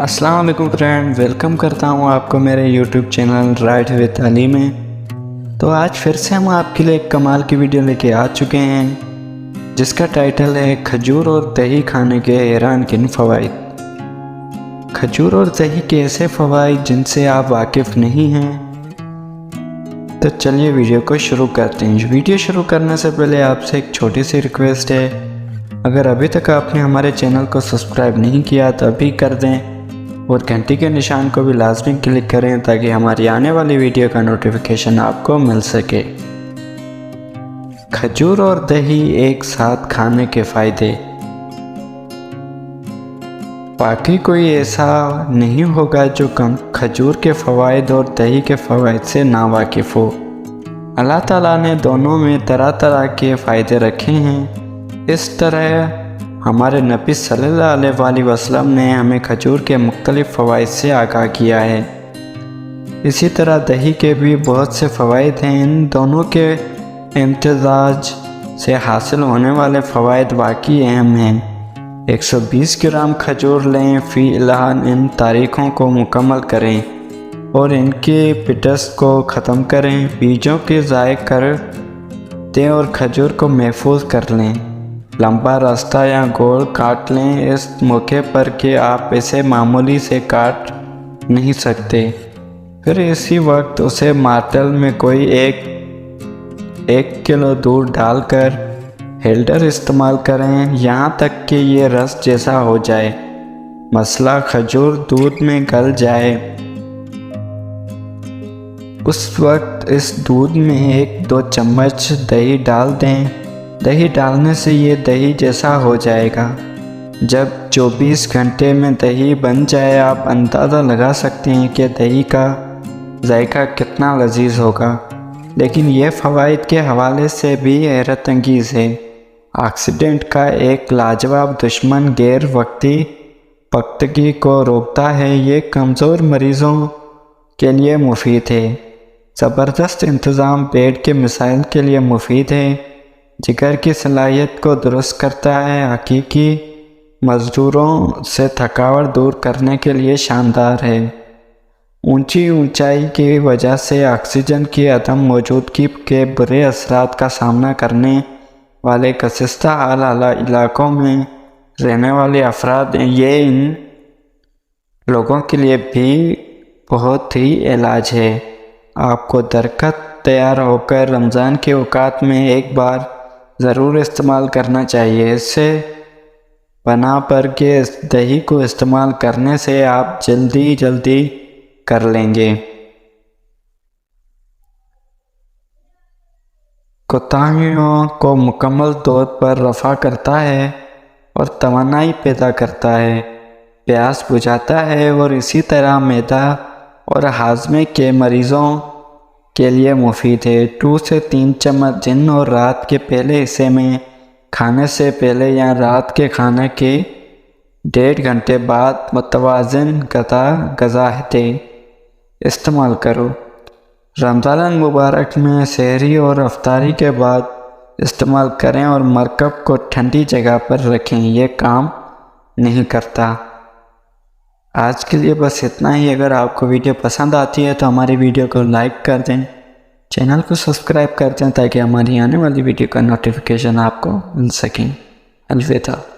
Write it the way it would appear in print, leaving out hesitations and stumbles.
السلام علیکم friend, welcome کرتا ہوں آپ کو میرے یوٹیوب چینل رائٹ وتھ تعلیم میں۔ تو آج پھر سے ہم آپ کے لیے ایک کمال کی ویڈیو لے کے آ چکے ہیں جس کا ٹائٹل ہے کھجور اور دہی کھانے کے حیران کن فوائد۔ کھجور اور دہی کے ایسے فوائد جن سے آپ واقف نہیں ہیں، تو چلیے ویڈیو کو شروع کرتے ہیں۔ ویڈیو شروع کرنے سے پہلے آپ سے ایک چھوٹی سی ریکویسٹ ہے، اگر ابھی تک آپ نے ہمارے چینل کو سبسکرائب نہیں کیا تو ابھی کر دیں اور گھنٹی کے نشان کو بھی لازمی کلک کریں تاکہ ہماری آنے والی ویڈیو کا نوٹیفیکیشن آپ کو مل سکے۔ کھجور اور دہی ایک ساتھ کھانے کے فائدے۔ باقی کوئی ایسا نہیں ہوگا جو کھجور کے فوائد اور دہی کے فوائد سے نا واقف ہو۔ اللہ تعالیٰ نے دونوں میں طرح طرح کے فائدے رکھے ہیں۔ اس طرح ہمارے نبی صلی اللہ علیہ وآلہ وسلم نے ہمیں کھجور کے مختلف فوائد سے آگاہ کیا ہے۔ اسی طرح دہی کے بھی بہت سے فوائد ہیں۔ ان دونوں کے امتزاج سے حاصل ہونے والے فوائد واقعی اہم ہیں۔ 120 گرام کھجور لیں، فی الحال ان تاریخوں کو مکمل کریں اور ان کے پٹس کو ختم کریں، بیجوں کے ضائع کر دیں اور کھجور کو محفوظ کر لیں۔ لمبا راستہ یا گول کاٹ لیں اس موقع پر کہ آپ اسے معمولی سے کاٹ نہیں سکتے، پھر اسی وقت اسے مارٹل میں کوئی ایک کلو دودھ ڈال کر ہیلڈر استعمال کریں یہاں تک کہ یہ رس جیسا ہو جائے، مسئلہ کھجور دودھ میں گل جائے۔ اس وقت اس دودھ میں 1-2 چمچ دہی ڈال دیں۔ دہی ڈالنے سے یہ دہی جیسا ہو جائے گا۔ جب 24 گھنٹے میں دہی بن جائے آپ اندازہ لگا سکتے ہیں کہ دہی کا ذائقہ کتنا لذیذ ہوگا۔ لیکن یہ فوائد کے حوالے سے بھی حیرت انگیز ہے۔ آکسیڈنٹ کا ایک لاجواب دشمن غیر وقتی پختگی کو روکتا ہے۔ یہ کمزور مریضوں کے لیے مفید ہے۔ زبردست انتظام پیٹ کے مسائل کے لیے مفید ہے۔ جگر کی صلاحیت کو درست کرتا ہے۔ حقیقی مزدوروں سے تھکاوٹ دور کرنے کے لیے شاندار ہے۔ اونچی اونچائی کی وجہ سے آکسیجن کی عدم موجودگی کے برے اثرات کا سامنا کرنے والے خستہ حال علاقوں میں رہنے والے افراد ہیں، یہ ان لوگوں کے لیے بھی بہت ہی علاج ہے۔ آپ کو درخت تیار ہو کر رمضان کے اوقات میں ایک بار ضرور استعمال کرنا چاہیے۔ اس سے بنا پر کہ دہی کو استعمال کرنے سے آپ جلدی کر لیں گے۔ کوتاہیوں کو مکمل طور پر رفع کرتا ہے اور توانائی پیدا کرتا ہے، پیاس بجھاتا ہے اور اسی طرح معدہ اور ہاضمے کے مریضوں کے لیے مفید ہے۔ 2 سے 3 چمچ دن اور رات کے پہلے حصے میں کھانے سے پہلے یا رات کے کھانے کے 1.5 گھنٹے بعد متوازن غذائیں استعمال کرو۔ رمضان المبارک میں سحری اور افطاری کے بعد استعمال کریں اور مرکب کو ٹھنڈی جگہ پر رکھیں، یہ کام نہیں کرتا۔ آج کے لیے بس اتنا ہی۔ اگر آپ کو ویڈیو پسند آتی ہے تو ہماری ویڈیو کو لائک کر دیں، چینل کو سبسکرائب کر دیں تاکہ ہماری آنے والی ویڈیو کا نوٹیفیکیشن آپ کو مل سکیں۔ الوداع۔